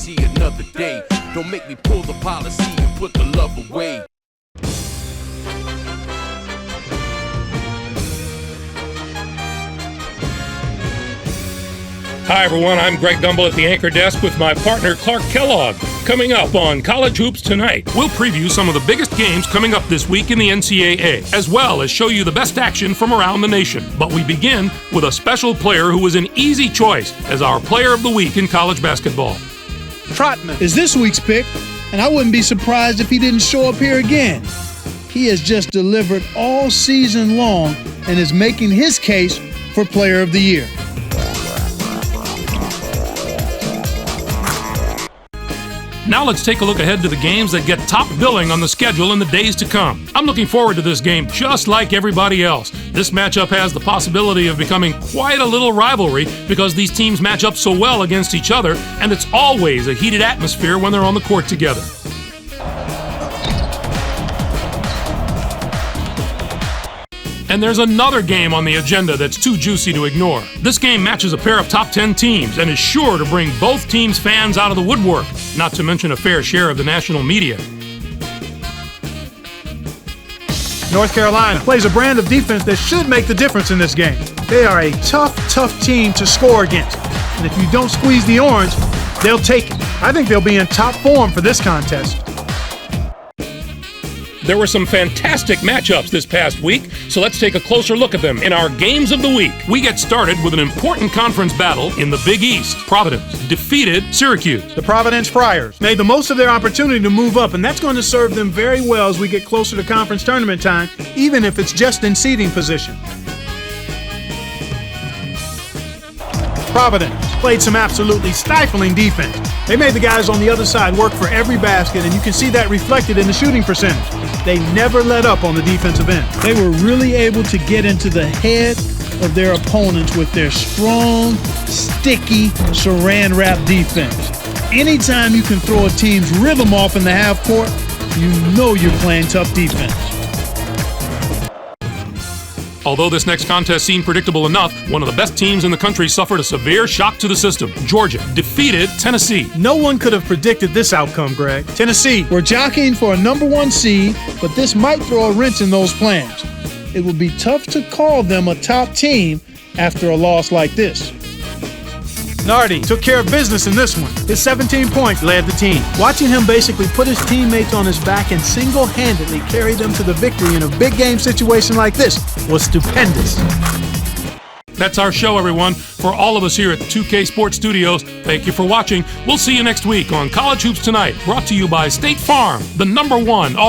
see another day. Don't make me pull the policy and put the love away. Hi, everyone. I'm Greg Gumbel at the anchor desk with my partner, Clark Kellogg. Coming up on College Hoops Tonight, we'll preview some of the biggest games coming up this week in the NCAA, as well as show you the best action from around the nation. But we begin with a special player who was an easy choice as our Player of the Week in college basketball. Trotman is this week's pick, and I wouldn't be surprised if he didn't show up here again. He has just delivered all season long and is making his case for Player of the Year. Now let's take a look ahead to the games that get top billing on the schedule in the days to come. I'm looking forward to this game just like everybody else. This matchup has the possibility of becoming quite a little rivalry because these teams match up so well against each other, and it's always a heated atmosphere when they're on the court together. And there's another game on the agenda that's too juicy to ignore. This game matches a pair of top 10 teams and is sure to bring both teams' fans out of the woodwork, not to mention a fair share of the national media. North Carolina plays a brand of defense that should make the difference in this game. They are a tough team to score against. And if you don't squeeze the orange, they'll take it. I think they'll be in top form for this contest. There were some fantastic matchups this past week, so let's take a closer look at them in our Games of the Week. We get started with an important conference battle in the Big East. Providence defeated Syracuse. The Providence Friars made the most of their opportunity to move up, and that's going to serve them very well as we get closer to conference tournament time, even if it's just in seeding position. Providence played some absolutely stifling defense. They made the guys on the other side work for every basket, and you can see that reflected in the shooting percentage. They never let up on the defensive end. They were really able to get into the head of their opponents with their strong, sticky, saran-wrap defense. Anytime you can throw a team's rhythm off in the half court, you know you're playing tough defense. Although this next contest seemed predictable enough, one of the best teams in the country suffered a severe shock to the system. Georgia defeated Tennessee. No one could have predicted this outcome, Greg. Tennessee were jockeying for a number 1 seed, but this might throw a wrench in those plans. It would be tough to call them a top team after a loss like this. Nardi took care of business in this one. His 17 points led the team. Watching him basically put his teammates on his back and single-handedly carry them to the victory in a big game situation like this was stupendous. That's our show, everyone. For all of us here at 2K Sports Studios, thank you for watching. We'll see you next week on College Hoops Tonight, brought to you by State Farm, the #1